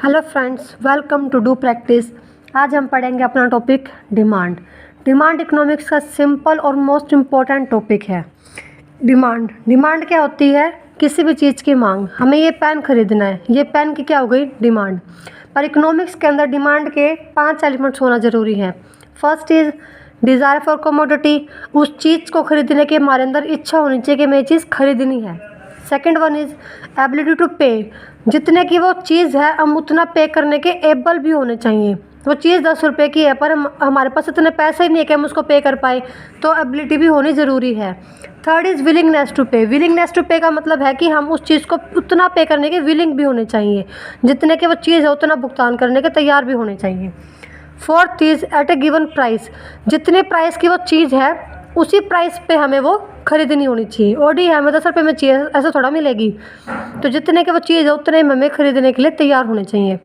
Hello friends, welcome to do practice. आज हम पढ़ेंगे अपना टॉपिक डिमांड। डिमांड इकोनॉमिक्स का सिंपल और मोस्ट इम्पॉर्टेंट टॉपिक है। डिमांड क्या होती है? किसी भी चीज़ की मांग। हमें ये पेन खरीदना है, ये पेन की क्या हो गई? डिमांड। पर इकोनॉमिक्स के अंदर डिमांड के 5 एलिमेंट्स होना ज़रूरी है। First is desire for commodity. उस चीज़ को खरीदने की हमारे अंदर इच्छा होनी चाहिए कि मैं ये चीज़ खरीदनी है। Second one is ability to pay. जितने की वो चीज़ है हम उतना पे करने के एबल भी होने चाहिए। वो चीज़ 10 रुपये की है पर हमारे पास इतने पैसे ही नहीं है कि हम उसको पे कर पाए, तो एबिलिटी भी होनी ज़रूरी है। थर्ड इज़ विलिंगनेस टू पे। विलिंगनेस टू पे का मतलब है कि हम उस चीज़ को उतना पे करने के विलिंग भी होने चाहिए, जितने की वो चीज़ है उतना भुगतान करने के तैयार भी होने चाहिए। Fourth is at a given price. जितने प्राइस की वो चीज़ है उसी प्राइस पे हमें वो खरीदनी होनी चाहिए। ओडी है हमें 10 रुपये में चाहिए, ऐसा थोड़ा मिलेगी। तो जितने की वो चीज़ है उतने में हमें खरीदने के लिए तैयार होने चाहिए।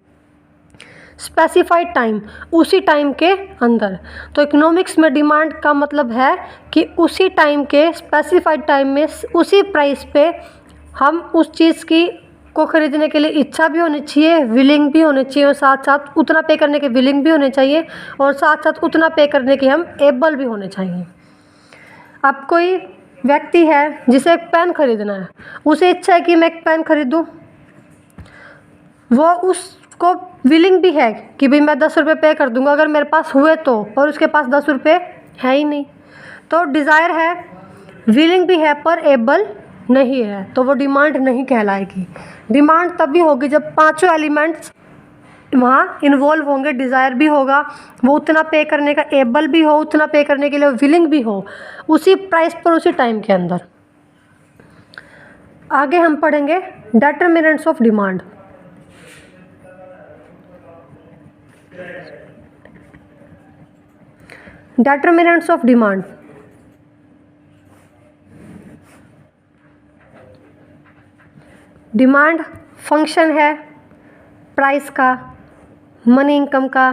स्पेसिफाइड टाइम, उसी टाइम के अंदर। तो इकोनॉमिक्स में डिमांड का मतलब है कि उसी टाइम के स्पेसिफाइड टाइम में उसी प्राइस पे हम उस चीज़ की को खरीदने के लिए इच्छा भी होनी चाहिए, विलिंग भी होने चाहिए, और साथ साथ उतना पे करने के विलिंग भी होने चाहिए, और साथ साथ उतना पे करने के हम एबल भी होने चाहिए। अब कोई व्यक्ति है जिसे एक पेन खरीदना है, उसे इच्छा है कि मैं एक पेन खरीदूं, वो उसको विलिंग भी है कि भाई मैं 10 रुपये पे कर दूंगा अगर मेरे पास हुए तो, और उसके पास 10 रुपये है ही नहीं। तो डिज़ायर है, विलिंग भी है पर एबल नहीं है, तो वो डिमांड नहीं कहलाएगी। डिमांड तभी होगी जब पांचों एलिमेंट्स वहाँ इन्वॉल्व होंगे। डिज़ायर भी होगा, वो उतना पे करने का एबल भी हो, उतना पे करने के लिए विलिंग भी हो, उसी प्राइस पर उसी टाइम के अंदर। आगे हम पढ़ेंगे determinants of demand. Determinants of demand. Demand function है प्राइस का, मनी इनकम का,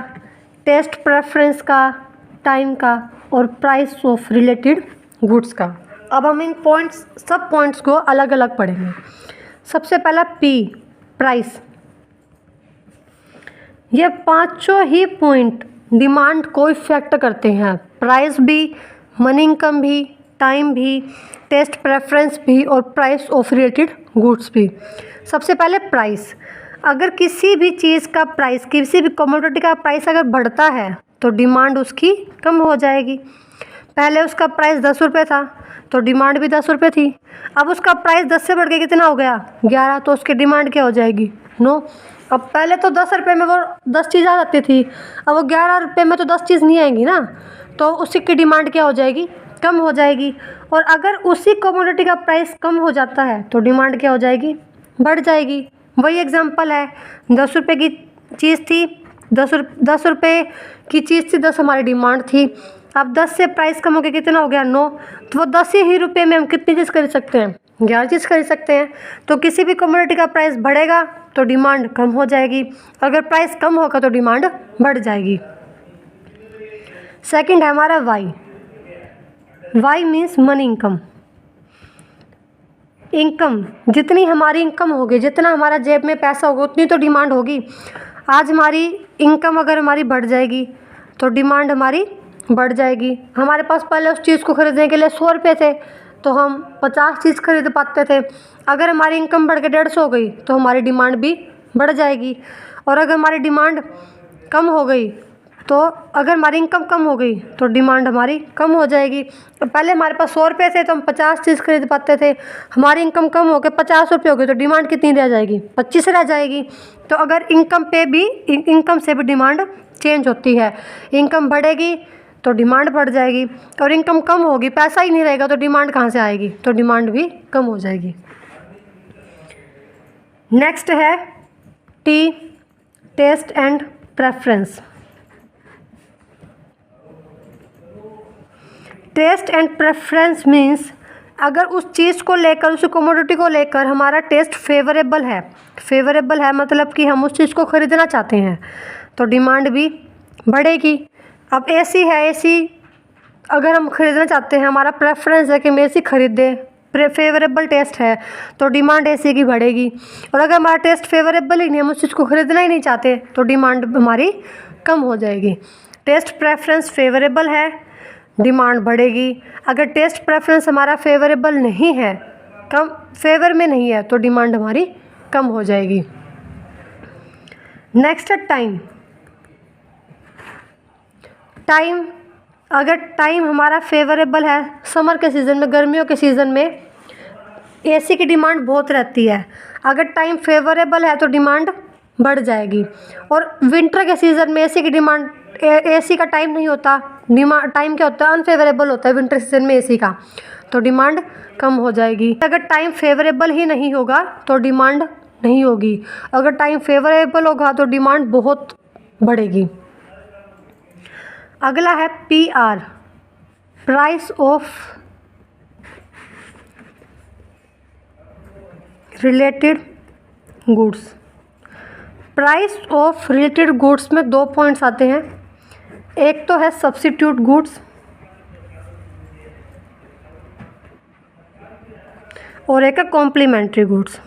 टेस्ट प्रेफरेंस का, टाइम का, और प्राइस ऑफ रिलेटेड गुड्स का। अब हम इन पॉइंट्स सब पॉइंट्स को अलग अलग पढ़ेंगे। सबसे पहला पी, प्राइस। ये पांचों ही पॉइंट डिमांड को इफेक्ट करते हैं। प्राइस भी, मनी इनकम भी, टाइम भी, टेस्ट प्रेफरेंस भी, और प्राइस ऑफ रिलेटेड गुड्स भी। सबसे पहले प्राइस। अगर किसी भी चीज़ का प्राइस, किसी भी कमोडिटी का प्राइस अगर बढ़ता है तो डिमांड उसकी कम हो जाएगी। पहले उसका प्राइस 10 रुपये था तो डिमांड भी 10 रुपये थी। अब उसका प्राइस 10 से बढ़ के कितना हो गया? 11, तो उसकी डिमांड क्या हो जाएगी? 9। अब पहले तो 10 रुपये में वो 10 चीज़ आ जाती थी, अब वो 11 रुपये में तो 10 चीज़ नहीं आएंगी ना, तो उसी की डिमांड क्या हो जाएगी? कम हो जाएगी। और अगर उसी कमोडिटी का प्राइस कम हो जाता है तो डिमांड क्या हो जाएगी? बढ़ जाएगी। वही एग्जांपल है, 10 रुपये की चीज़ थी, 10 रुपये की चीज़ थी, 10 हमारी डिमांड थी। अब 10 से प्राइस कम हो गया, कितना हो गया? 9। तो वो 10 ही रुपये में हम कितनी चीज़ खरीद सकते हैं? 11 चीज़ खरीद सकते हैं। तो किसी भी कमोडिटी का प्राइस बढ़ेगा तो डिमांड कम हो जाएगी, अगर प्राइस कम होगा तो डिमांड बढ़ जाएगी। सेकंड है हमारा Y. Y means money income. Income, जितनी हमारी इनकम होगी, जितना हमारा जेब में पैसा होगा उतनी तो डिमांड होगी। आज हमारी इनकम अगर हमारी बढ़ जाएगी तो डिमांड हमारी बढ़ जाएगी। हमारे पास पहले उस चीज़ को खरीदने के लिए 100 रुपये थे तो हम 50 चीज़ खरीद पाते थे। अगर हमारी इनकम बढ़ के 150 हो गई तो हमारी डिमांड भी बढ़ जाएगी। और अगर हमारी डिमांड कम हो गई तो, अगर हमारी इनकम कम हो गई तो डिमांड हमारी कम हो जाएगी। तो पहले हमारे पास 100 रुपये थे तो हम 50 चीज़ खरीद पाते थे, हमारी इनकम कम हो गई 50 रुपये हो गई तो डिमांड कितनी रह जाएगी? 25 रह जाएगी। तो अगर इनकम से भी डिमांड चेंज होती है। इनकम बढ़ेगी तो डिमांड बढ़ जाएगी, और इनकम कम होगी, पैसा ही नहीं रहेगा तो डिमांड कहाँ से आएगी? तो डिमांड भी कम हो जाएगी। नेक्स्ट है T, test and preference. Test and preference means अगर उस चीज़ को लेकर, उस कमोडिटी को लेकर हमारा टेस्ट फेवरेबल है। फेवरेबल है मतलब कि हम उस चीज़ को खरीदना चाहते हैं, तो डिमांड भी बढ़ेगी। अब एसी है, एसी अगर हम खरीदना चाहते हैं, हमारा प्रेफरेंस है कि हम एसी खरीदें, फेवरेबल टेस्ट है तो डिमांड एसी की बढ़ेगी। और अगर हमारा टेस्ट फेवरेबल ही नहीं, हम उस चीज़ को ख़रीदना ही नहीं चाहते, तो डिमांड हमारी कम हो जाएगी। टेस्ट प्रेफरेंस फेवरेबल है, डिमांड बढ़ेगी। अगर टेस्ट प्रेफरेंस हमारा फेवरेबल नहीं है, कम फेवर में नहीं है, तो डिमांड हमारी कम हो जाएगी। नेक्स्ट है टाइम। टाइम, अगर टाइम हमारा फेवरेबल है, समर के सीज़न में, गर्मियों के सीज़न में एसी की डिमांड बहुत रहती है। अगर टाइम फेवरेबल है तो डिमांड बढ़ जाएगी। और विंटर के सीज़न में एसी की डिमांड, एसी का टाइम नहीं होता, टाइम क्या होता है, अनफेवरेबल होता है विंटर सीज़न में एसी का, तो डिमांड कम हो जाएगी। अगर टाइम फेवरेबल ही नहीं होगा तो डिमांड नहीं होगी। अगर टाइम फेवरेबल होगा तो डिमांड बहुत बढ़ेगी। अगला है PR, price of related goods. Price of related goods में 2 पॉइंट्स आते हैं। एक तो है सब्स्टिट्यूट गुड्स और एक है complementary goods.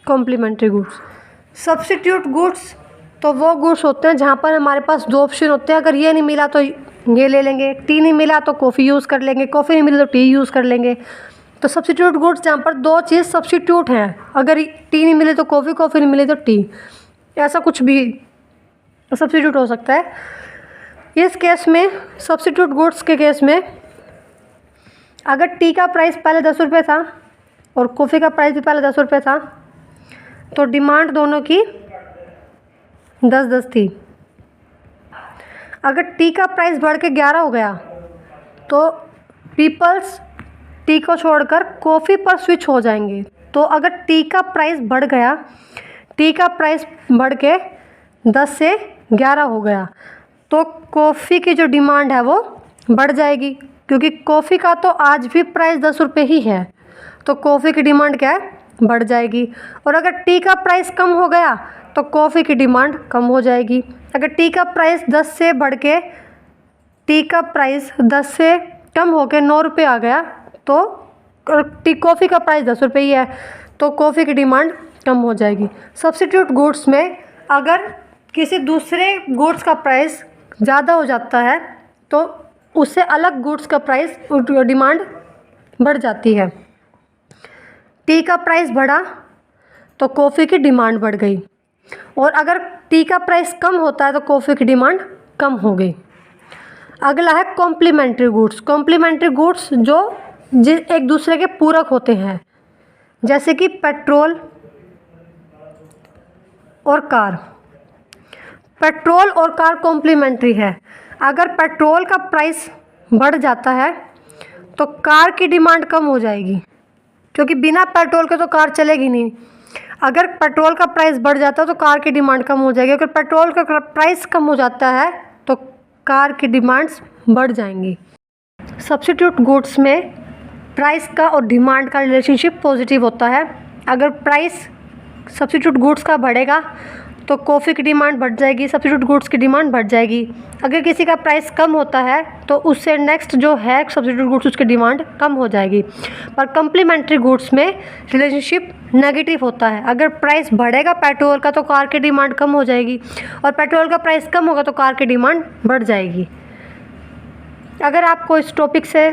Complementary goods, substitute goods तो वो गुड्स होते हैं जहाँ पर हमारे पास 2 ऑप्शन होते हैं। अगर ये नहीं मिला तो ये ले लेंगे, टी नहीं मिला तो कॉफ़ी यूज़ कर लेंगे, कॉफ़ी नहीं मिली तो टी यूज़ कर लेंगे। तो सब्स्टिट्यूट गुड्स जहाँ पर 2 चीज़ सब्स्टिट्यूट हैं, अगर टी नहीं मिली तो कॉफ़ी, कॉफ़ी नहीं मिली तो टी, ऐसा कुछ भी सब्स्टिट्यूट हो सकता है। इस केस में, सब्स्टिट्यूट गुड्स के केस में, अगर टी का प्राइस पहले 10 रुपये था और कॉफ़ी का प्राइस भी पहले 10 रुपये था, तो डिमांड दोनों की 10-10 थी। अगर टी का प्राइस बढ़ के 11 हो गया तो पीपल्स टी को छोड़कर कॉफ़ी पर स्विच हो जाएंगे। तो अगर टी का प्राइस बढ़ गया, टी का प्राइस बढ़ के 10 से 11 हो गया, तो कॉफ़ी की जो डिमांड है वो बढ़ जाएगी, क्योंकि कॉफ़ी का तो आज भी प्राइस 10 रुपये ही है, तो कॉफ़ी की डिमांड क्या है, बढ़ जाएगी। और अगर टी का प्राइस कम हो गया तो कॉफ़ी की डिमांड कम हो जाएगी। अगर टी का प्राइस 10 से बढ़ के, टी का प्राइस 10 से कम हो के 9 रुपये आ गया, तो कॉफ़ी का प्राइस 10 रुपये ही है, तो कॉफ़ी की डिमांड कम हो जाएगी। सब्स्टिट्यूट गुड्स में अगर किसी दूसरे गुड्स का प्राइस ज़्यादा हो जाता है तो उससे अलग गुड्स का प्राइस, डिमांड बढ़ जाती है। टी का प्राइस बढ़ा तो कॉफ़ी की डिमांड बढ़ गई, और अगर टी का प्राइस कम होता है तो कॉफ़ी की डिमांड कम हो गई। अगला है कॉम्प्लीमेंट्री गुड्स। कॉम्प्लीमेंट्री गुड्स जो एक दूसरे के पूरक होते हैं, जैसे कि पेट्रोल और कार। पेट्रोल और कार कॉम्प्लीमेंट्री है। अगर पेट्रोल का प्राइस बढ़ जाता है तो कार की डिमांड कम हो जाएगी, क्योंकि बिना पेट्रोल के तो कार चलेगी नहीं। अगर पेट्रोल का प्राइस बढ़ जाता है तो कार की डिमांड कम हो जाएगी। अगर पेट्रोल का प्राइस कम हो जाता है तो कार की डिमांड्स बढ़ जाएंगी। सब्स्टिट्यूट गुड्स में प्राइस का और डिमांड का रिलेशनशिप पॉजिटिव होता है। अगर प्राइस सब्स्टिट्यूट गुड्स का बढ़ेगा तो कॉफ़ी की डिमांड बढ़ जाएगी, सब्स्टिट्यूट गुड्स की डिमांड बढ़ जाएगी। अगर किसी का प्राइस कम होता है तो उससे नेक्स्ट जो है सब्स्टिट्यूट गुड्स, उसकी डिमांड कम हो जाएगी। पर कम्प्लीमेंट्री गुड्स में रिलेशनशिप नेगेटिव होता है। अगर प्राइस बढ़ेगा पेट्रोल का तो कार की डिमांड कम हो जाएगी, और पेट्रोल का प्राइस कम होगा तो कार की डिमांड बढ़ जाएगी। अगर आपको इस टॉपिक से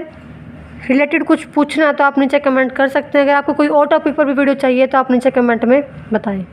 रिलेटेड कुछ पूछना है तो आप नीचे कमेंट कर सकते हैं। अगर आपको कोई और टॉपिक पर भी वीडियो चाहिए तो आप नीचे कमेंट में बताएं।